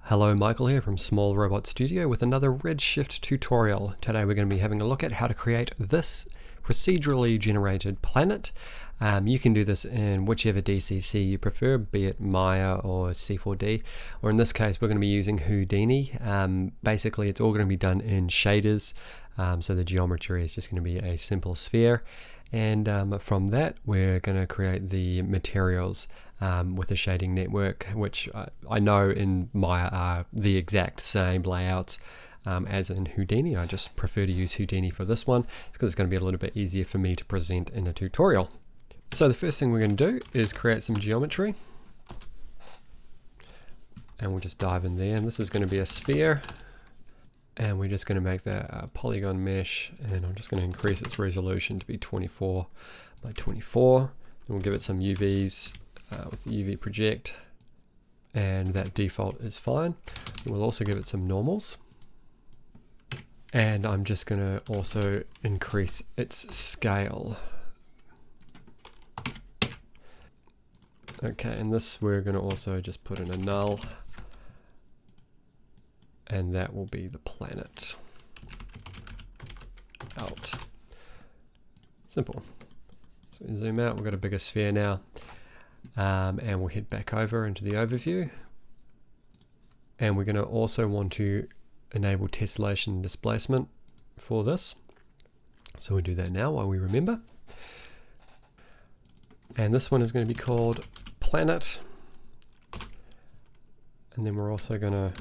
Hello, Michael here from Small Robot Studio with another Redshift tutorial. Today we're going to be having a look at how to create this procedurally generated planet. You can do this in whichever DCC you prefer, be it Maya or C4D, or in this case we're going to be using Houdini. Basically it's all going to be done in shaders, so the geometry is just going to be a simple sphere, and from that we're going to create the materials with a shading network, which I know in Maya are the exact same layouts as in Houdini. I just prefer to use Houdini for this one because it's going to be a little bit easier for me to present in a tutorial. So the first thing we're going to do is create some geometry, and we'll just dive in there, and this is going to be a sphere, and we're just going to make that a polygon mesh, and I'm just going to increase its resolution to be 24 by 24, and we'll give it some UVs with the UV project, and that default is fine. We'll also give it some normals, and I'm just going to also increase its scale. Okay, and this we're going to also just put in a null, and that will be the planet out. Simple. So we zoom out, we've got a bigger sphere now. And we'll head back over into the overview, and we're going to also want to enable tessellation and displacement for this, so we'll do that now while we remember. And this one is going to be called planet, and then we're also going to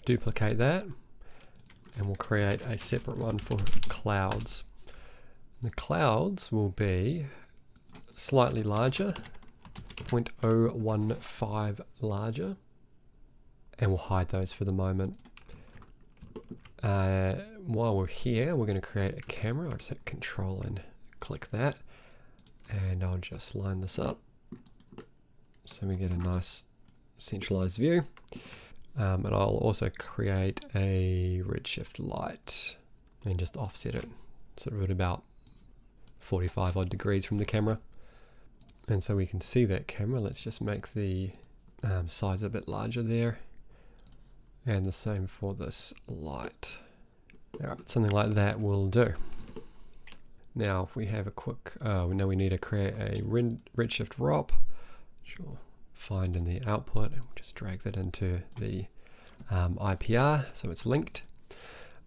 duplicate that, and we'll create a separate one for clouds. The clouds will be slightly larger, 0.015 larger, and we'll hide those for the moment. While we're here, we're going to create a camera. I'll just hit Control and click that, and I'll just line this up so we get a nice centralized view. And I'll also create a Redshift light and just offset it sort of at about 45 odd degrees from the camera. And so we can see that camera. Let's just make the size a bit larger there, and the same for this light. Alright, something like that will do. Now if we have a quick, we know we need to create a Redshift ROP, which we'll find in the output, and we'll just drag that into the IPR so it's linked.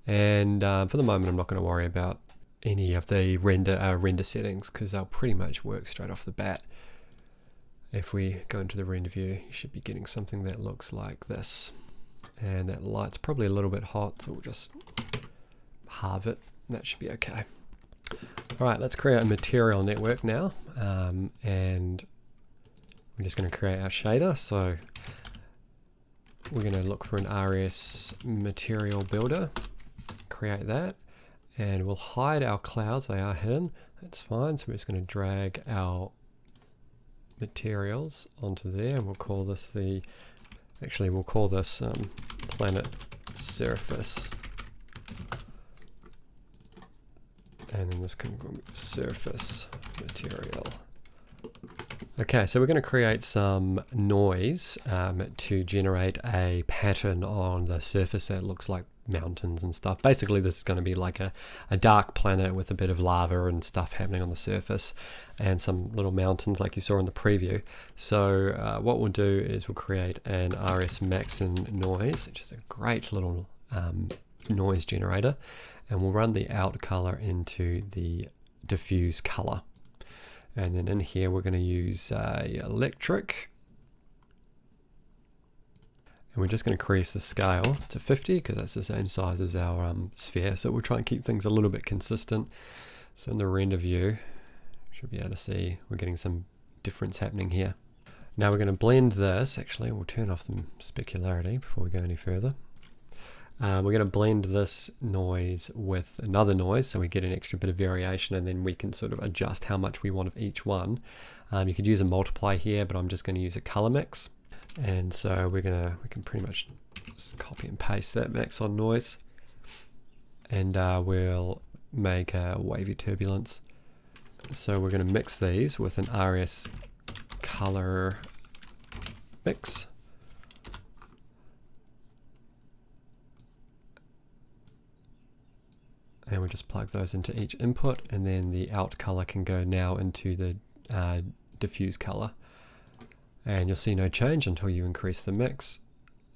And for the moment I'm not going to worry about any of the render settings because they'll pretty much work straight off the bat. If we go into the render view, you should be getting something that looks like this, and that light's probably a little bit hot, so we'll just halve it, and that should be okay. Alright, let's create a material network now, and we're just going to create our shader. So we're going to look for an RS material builder, create that, and we'll hide our clouds. They are hidden, that's fine. So we're just going to drag our materials onto there, and we'll call this planet surface, and then this can be surface material. Okay, so we're going to create some noise to generate a pattern on the surface that looks like mountains and stuff. Basically this is going to be like a dark planet with a bit of lava and stuff happening on the surface, and some little mountains like you saw in the preview. So what we'll do is we'll create an RS Maxon noise, which is a great little noise generator, and we'll run the out color into the diffuse color. And then in here we're going to use electric, and we're just going to increase the scale to 50 because that's the same size as our sphere, so we'll try and keep things a little bit consistent. So in the render view, should be able to see we're getting some difference happening here. Now we're going to blend this. Actually, we'll turn off the specularity before we go any further. We're going to blend this noise with another noise so we get an extra bit of variation, and then we can sort of adjust how much we want of each one. You could use a multiply here, but I'm just going to use a color mix. And so we can pretty much just copy and paste that Maxon noise, and we'll make a wavy turbulence. So we're going to mix these with an RS color mix, and we just plug those into each input, and then the out color can go now into the diffuse color. And you'll see no change until you increase the mix.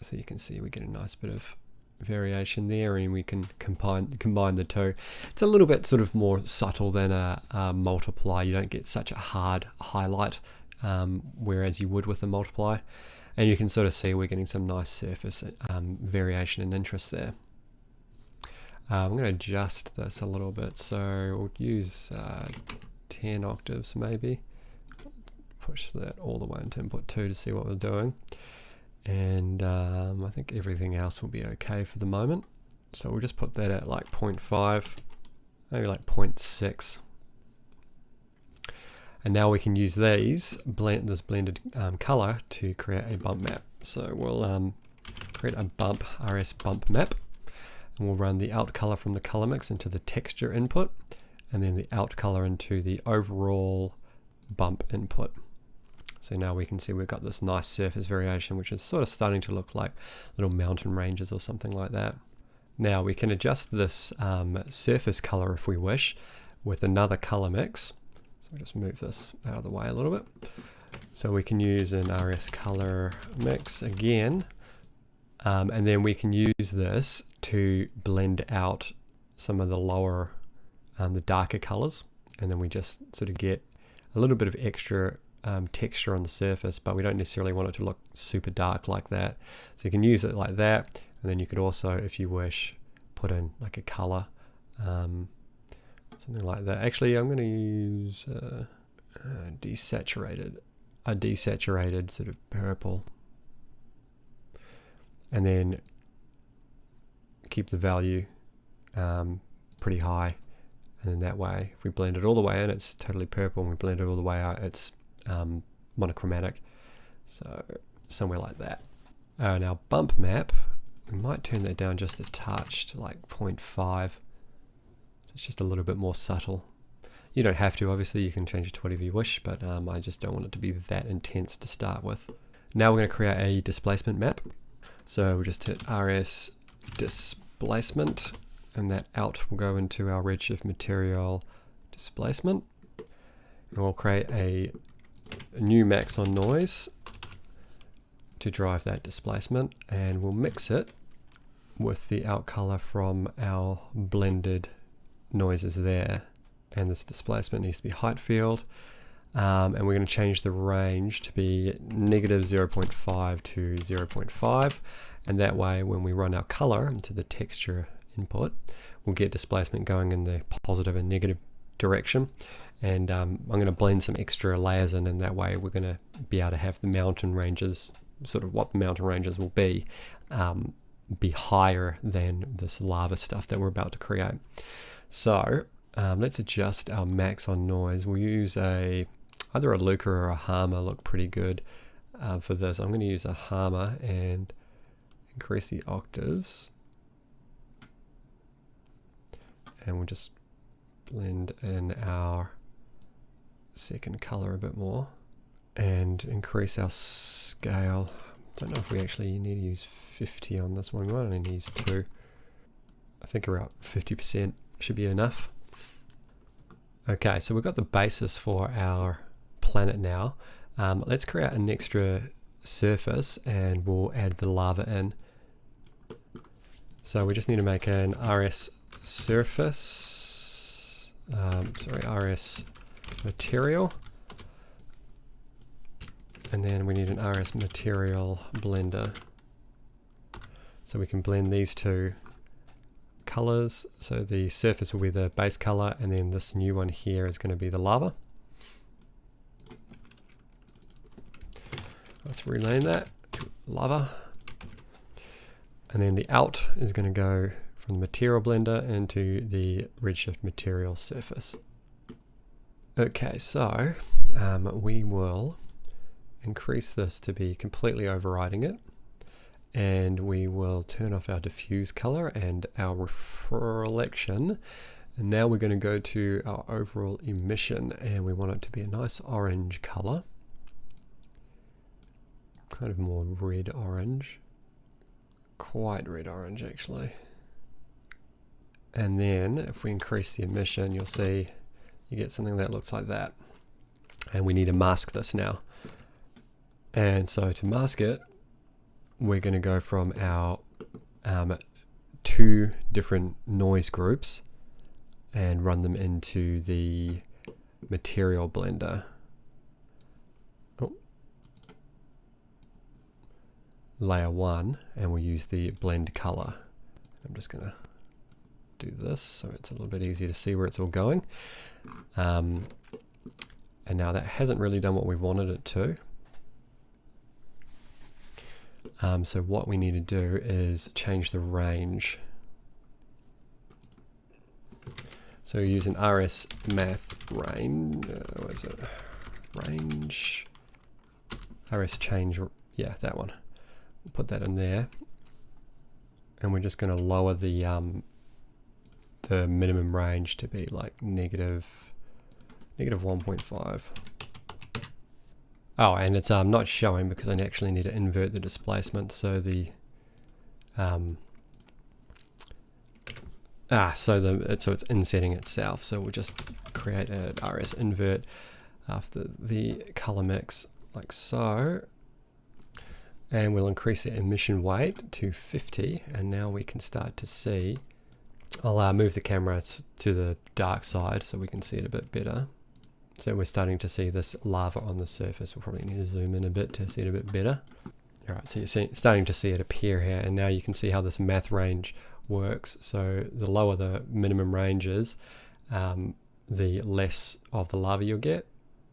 So you can see we get a nice bit of variation there, and we can combine the two. It's a little bit sort of more subtle than a multiply. You don't get such a hard highlight, whereas you would with a multiply. And you can sort of see we're getting some nice surface variation and interest there. I'm going to adjust this a little bit, so we'll use 10 octaves maybe. Push that all the way into input 2 to see what we're doing. And I think everything else will be okay for the moment. So we'll just put that at like 0.5, maybe like 0.6. And now we can use this blended color to create a bump map. So we'll create a RS bump map, and we'll run the out color from the color mix into the texture input, and then the out color into the overall bump input. So now we can see we've got this nice surface variation, which is sort of starting to look like little mountain ranges or something like that. Now we can adjust this surface color if we wish with another color mix. So we'll just move this out of the way a little bit. So we can use an RS color mix again, and then we can use this to blend out some of the lower, the darker colors, and then we just sort of get a little bit of extra texture on the surface, but we don't necessarily want it to look super dark like that. So you can use it like that, and then you could also, if you wish, put in like a color, something like that. Actually, I'm going to use a desaturated sort of purple, and then keep the value pretty high, and then that way if we blend it all the way in, it's totally purple, and we blend it all the way out, it's monochromatic. So somewhere like that. Now bump map, we might turn that down just a touch to like 0.5. So it's just a little bit more subtle. You don't have to, obviously, you can change it to whatever you wish, but I just don't want it to be that intense to start with. Now we're going to create a displacement map. So we'll just hit RS displacement, and that out will go into our Redshift material displacement. And we'll create a new max on noise to drive that displacement, and we'll mix it with the out color from our blended noises there. And this displacement needs to be height field, and we're going to change the range to be -0.5 to 0.5, and that way when we run our color into the texture input, we'll get displacement going in the positive and negative direction. And I'm going to blend some extra layers in, and that way we're going to be able to have the mountain ranges, sort of what the mountain ranges will be higher than this lava stuff that we're about to create. So let's adjust our max on noise. We'll use either a Luca or a Harmer look pretty good for this. I'm going to use a Harmer and increase the octaves, and we'll just blend in our second color a bit more and increase our scale. Don't know if we actually need to use 50 on this one. We might only need to use 2. I think around 50% should be enough. Okay, so we've got the basis for our planet now. Let's create an extra surface, and we'll add the lava in. So we just need to make an RS surface, RS material, and then we need an RS material blender, so we can blend these two colors. So the surface will be the base color, and then this new one here is going to be the lava. Let's rename that to lava, and then the out is going to go from the material blender into the Redshift material surface. Okay, so we will increase this to be completely overriding it, and we will turn off our diffuse color and our reflection, and now we're going to go to our overall emission, and we want it to be a nice orange color, kind of more red orange, quite red orange actually. And then if we increase the emission, you'll see you get something that looks like that. And we need to mask this now. And so to mask it, we're going to go from our 2 different noise groups and run them into the material blender. Layer 1, and we'll use the blend color. I'm just going to do this so it's a little bit easier to see where it's all going. And now that hasn't really done what we wanted it to. So what we need to do is change the range. So use an RS math range. What is it? Range. RS change. Yeah, that one. We'll put that in there, and we're just going to lower the minimum range to be like negative 1.5. Oh, and it's not showing because I actually need to invert the displacement. So the so it's insetting itself. So we'll just create an RS invert after the color mix like so, and we'll increase the emission weight to 50, and now we can start to see. I'll move the camera to the dark side so we can see it a bit better. So we're starting to see this lava on the surface. We'll probably need to zoom in a bit to see it a bit better. All right, so you're starting to see it appear here, and now you can see how this math range works. So the lower the minimum range is, the less of the lava you'll get.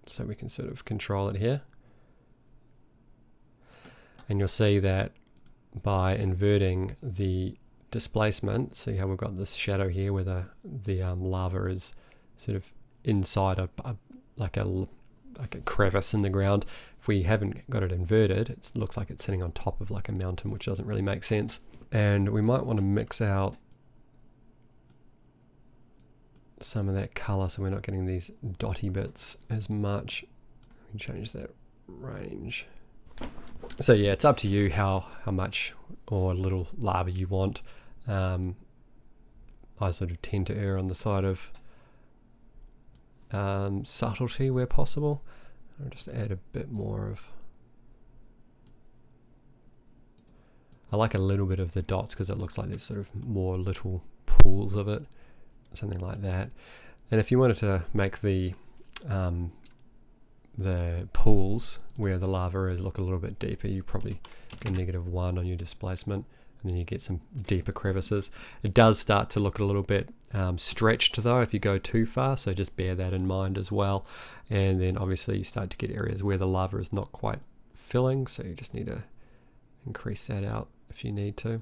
So we can sort of control it here. And you'll see that by inverting the displacement, see how we've got this shadow here where the lava is sort of inside like a crevice in the ground. If we haven't got it inverted, it looks like it's sitting on top of like a mountain, which doesn't really make sense. And we might want to mix out some of that color so we're not getting these dotty bits as much. We can change that range. So yeah, it's up to you how much or little lava you want. I sort of tend to err on the side of subtlety where possible. I'll just add a bit more of. I like a little bit of the dots because it looks like there's sort of more little pools of it, something like that. And if you wanted to make the pools where the lava is look a little bit deeper, you probably get -1 on your displacement, and then you get some deeper crevices. It does start to look a little bit stretched though if you go too far, so just bear that in mind as well. And then obviously you start to get areas where the lava is not quite filling, so you just need to increase that out if you need to.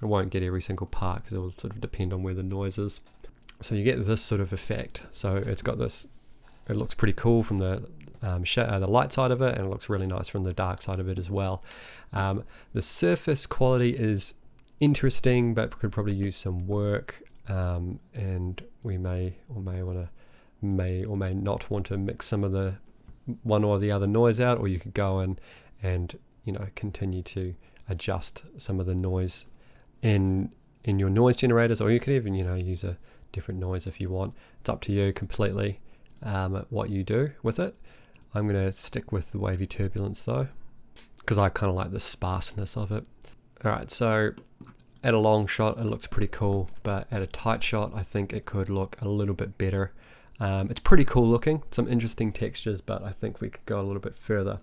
It won't get every single part because it will sort of depend on where the noise is. So you get this sort of effect. So it's got this, it looks pretty cool from the light side of it, and it looks really nice from the dark side of it as well. The surface quality is interesting, but could probably use some work, and we may or may not want to mix some of the one or the other noise out, or you could go in and continue to adjust some of the noise in your noise generators, or you could even use a different noise if you want. It's up to you completely what you do with it. I'm going to stick with the wavy turbulence though, because I kind of like the sparseness of it. Alright, so at a long shot it looks pretty cool, but at a tight shot I think it could look a little bit better. It's pretty cool looking, some interesting textures, but I think we could go a little bit further.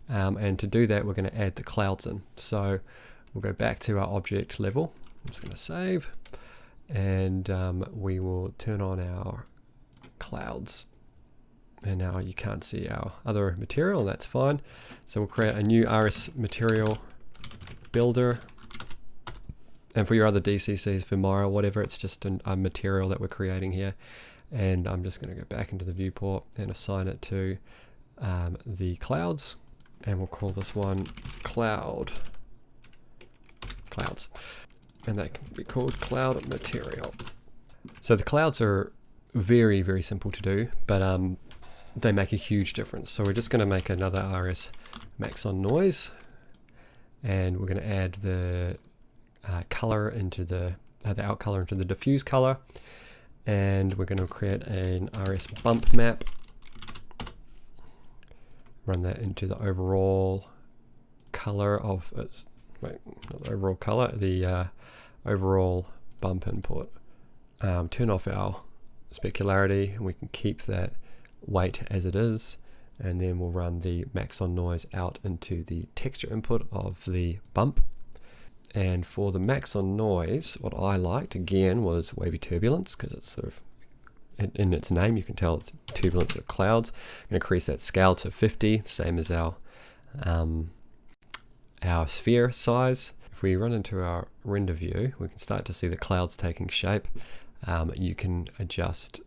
And to do that we're going to add the clouds in. So we'll go back to our object level. I'm just going to save, and we will turn on our clouds. And now you can't see our other material, and that's fine. So we'll create a new RS material builder. And for your other DCCs, for Mara, whatever, it's just a material that we're creating here. And I'm just going to go back into the viewport and assign it to the clouds. And we'll call this one clouds. And that can be called cloud material. So the clouds are very, very simple to do, but they make a huge difference. So we're just going to make another RS max on noise, and we're going to add the color into the the out color into the diffuse color, and we're going to create an RS bump map. Run that into the overall color of its, wait, not the overall color, the overall bump input. Turn off our specularity, and we can keep that weight as it is, and then we'll run the max on noise out into the texture input of the bump. And for the max on noise, what I liked again was wavy turbulence, because it's sort of in its name you can tell it's turbulence of clouds. I'm going to increase that scale to 50, same as our sphere size. If we run into our render view, we can start to see the clouds taking shape. You can adjust,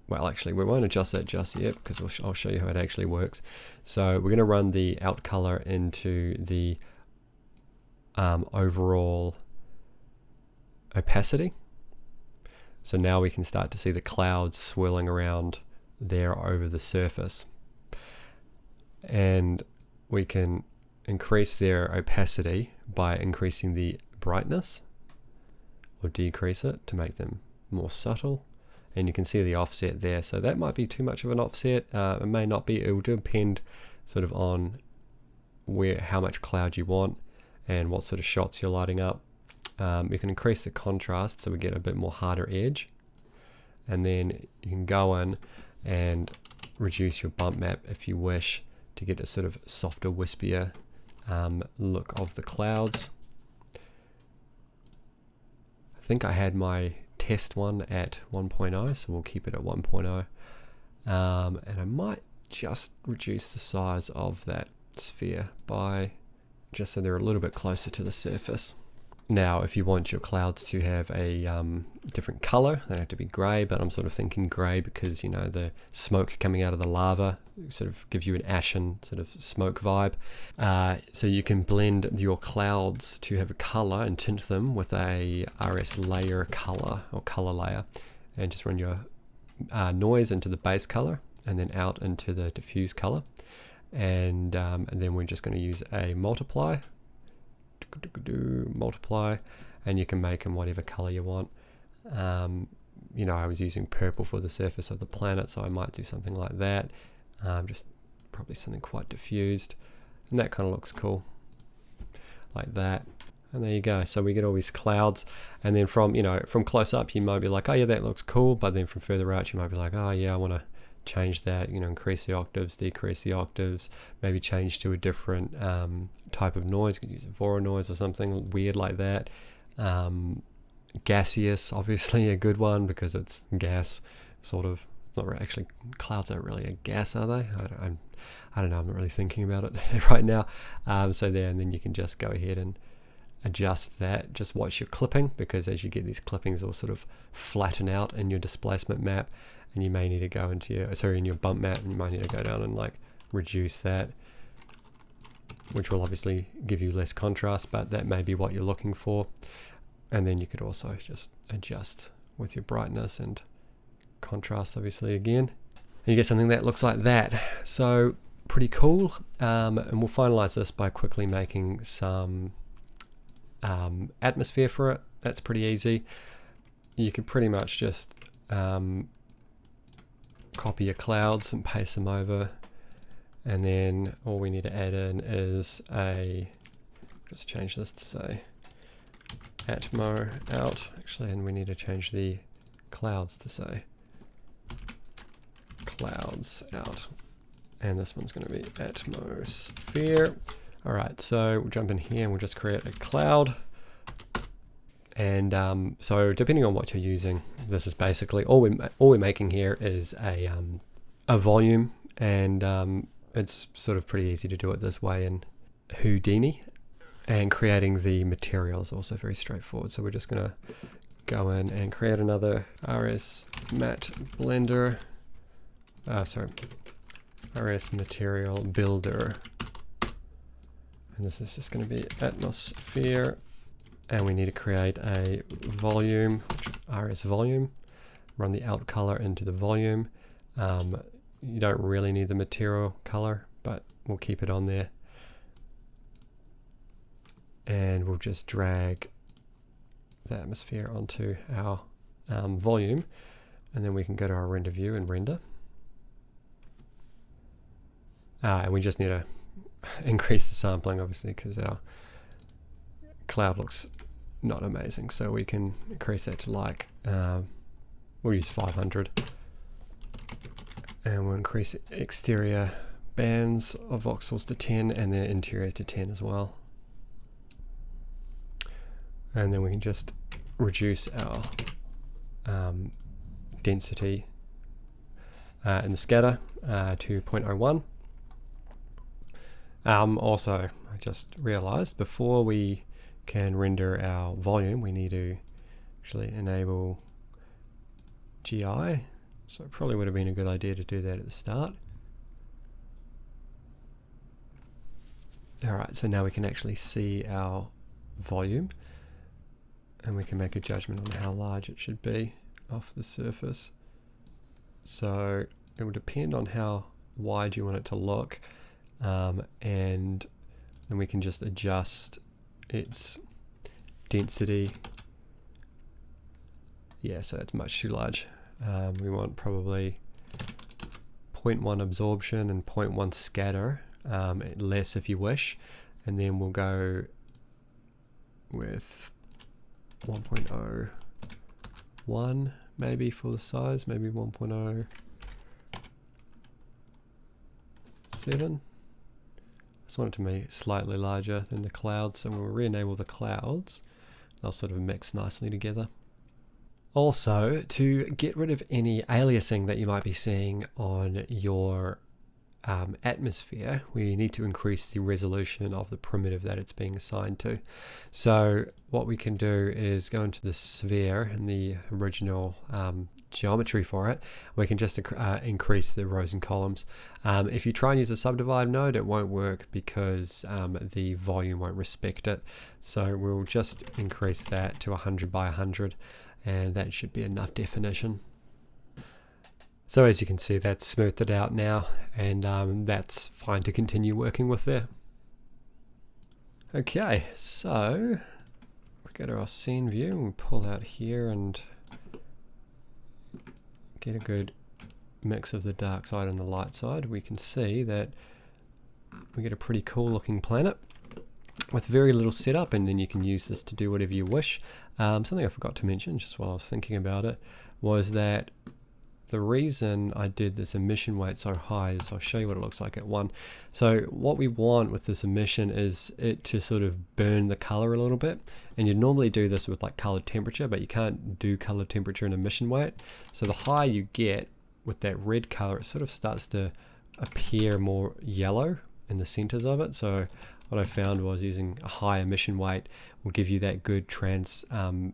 well actually we won't adjust that just yet because I'll show you how it actually works. So we're going to run the out color into the overall opacity. So now we can start to see the clouds swirling around there over the surface. And we can increase their opacity by increasing the brightness or decrease it to make them more subtle. And you can see the offset there. So that might be too much of an offset. It may not be. It will depend sort of on how much cloud you want and what sort of shots you're lighting up. You can increase the contrast so we get a bit more harder edge, and then you can go in and reduce your bump map if you wish to get a sort of softer, wispier look of the clouds. I think I had my test one at 1.0, so we'll keep it at 1.0, and I might just reduce the size of that sphere by just so they're a little bit closer to the surface. Now, if you want your clouds to have a different color, they have to be gray, but I'm sort of thinking gray because, you know, the smoke coming out of the lava sort of gives you an ashen sort of smoke vibe. So you can blend your clouds to have a color and tint them with a RS layer color or color layer, and just run your noise into the base color and then out into the diffuse color. And then we're just going to use a multiply, and you can make them whatever color you want. You know, I was using purple for the surface of the planet, so I might do something like that, just probably something quite diffused, and that kind of looks cool like that. And there you go. So we get all these clouds, and then from, you know, from close up you might be like, oh yeah, that looks cool, but then from further out you might be like, oh yeah, I want to change that, you know, increase the octaves, decrease the octaves, maybe change to a different type of noise. You could use a Vora noise or something weird like that. Gaseous, obviously a good one because it's gas, sort of. It's not really, actually, clouds aren't really a gas, are they? I don't know, I'm not really thinking about it right now. So there, and then you can just go ahead and adjust that. Just watch your clipping, because as you get these clippings all sort of flatten out in your displacement map, and you may need to go into your, in your bump map, and you might need to go down and like reduce that, which will obviously give you less contrast, but that may be what you're looking for. And then you could also just adjust with your brightness and contrast, obviously, again. And you get something that looks like that. So pretty cool. And we'll finalize this by quickly making some atmosphere for it. That's pretty easy. You can pretty much just copy your clouds and paste them over, and then all we need to add in is just change this to say Atmo out, actually, and we need to change the clouds to say clouds out, and this one's going to be atmosphere. Alright, so we'll jump in here and we'll just create a cloud. And so depending on what you're using, this is basically all we're making here is a volume, and it's sort of pretty easy to do it this way in Houdini. And creating the material is also very straightforward. So we're just going to go in and create another RS matte blender. RS material builder. And this is just going to be atmosphere. And we need to create a volume, RS volume. Run the out color into the volume. You don't really need the material color, but we'll keep it on there. And we'll just drag the atmosphere onto our volume, and then we can go to our render view and render. And we just need to increase the sampling, obviously, because our cloud looks not amazing. So we can increase that to like, we'll use 500. And we'll increase exterior bands of voxels to 10 and then interiors to 10 as well. And then we can just reduce our density in the scatter to 0.01. Also, I just realized before we can render our volume, we need to actually enable GI. So it probably would have been a good idea to do that at the start. Alright, so now we can actually see our volume, and we can make a judgment on how large it should be off the surface. So it will depend on how wide you want it to look, and then we can just adjust its density. Yeah, so it's much too large. We want probably 0.1 absorption and 0.1 scatter, less if you wish, and then we'll go with 1.01 maybe for the size, maybe 1.07. Just want it to be slightly larger than the clouds, so when we re-enable the clouds, they'll sort of mix nicely together. Also, to get rid of any aliasing that you might be seeing on your atmosphere, we need to increase the resolution of the primitive that it's being assigned to. So what we can do is go into the sphere and the original geometry for it. We can just increase the rows and columns. If you try and use a subdivide node, it won't work because the volume won't respect it. So we'll just increase that to 100 by 100. And that should be enough definition. So as you can see, that's smoothed it out now, and that's fine to continue working with there. Okay, so we go to our scene view and we pull out here and get a good mix of the dark side and the light side. We can see that we get a pretty cool looking planet with very little setup, and then you can use this to do whatever you wish. Something I forgot to mention just while I was thinking about it was that the reason I did this emission weight so high is I'll show you what it looks like at 1. So what we want with this emission is it to sort of burn the color a little bit, and you'd normally do this with like color temperature, but you can't do color temperature and emission weight. So the higher you get with that red color, it sort of starts to appear more yellow in the centers of it. So what I found was using a high emission weight will give you that good transition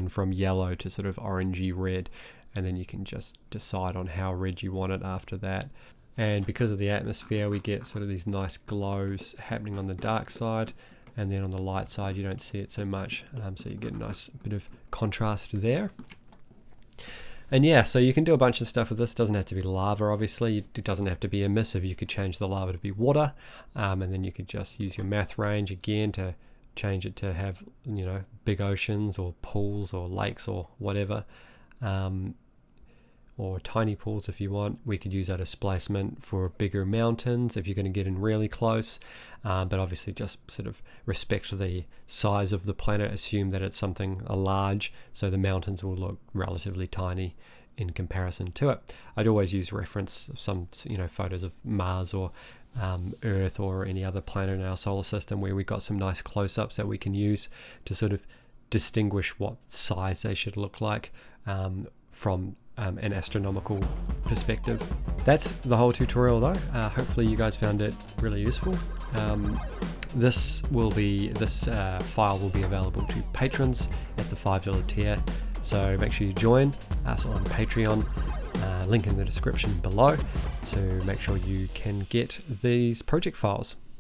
from yellow to sort of orangey red, and then you can just decide on how red you want it after that. And because of the atmosphere, we get sort of these nice glows happening on the dark side, and then on the light side you don't see it so much, so you get a nice bit of contrast there. And yeah, so you can do a bunch of stuff with this. It doesn't have to be lava, obviously. It doesn't have to be emissive. You could change the lava to be water, and then you could just use your math range again to change it to have, you know, big oceans or pools or lakes or whatever, or tiny pools if you want. We could use our displacement for bigger mountains if you're going to get in really close, but obviously just sort of respect the size of the planet, assume that it's something large, so the mountains will look relatively tiny in comparison to it. I'd always use reference some, you know, photos of Mars or Earth or any other planet in our solar system where we got some nice close-ups that we can use to sort of distinguish what size they should look like from an astronomical perspective. That's the whole tutorial though. Hopefully you guys found it really useful. This file will be available to patrons at the $5 tier, so make sure you join us on Patreon. Link in the description below, so make sure you can get these project files.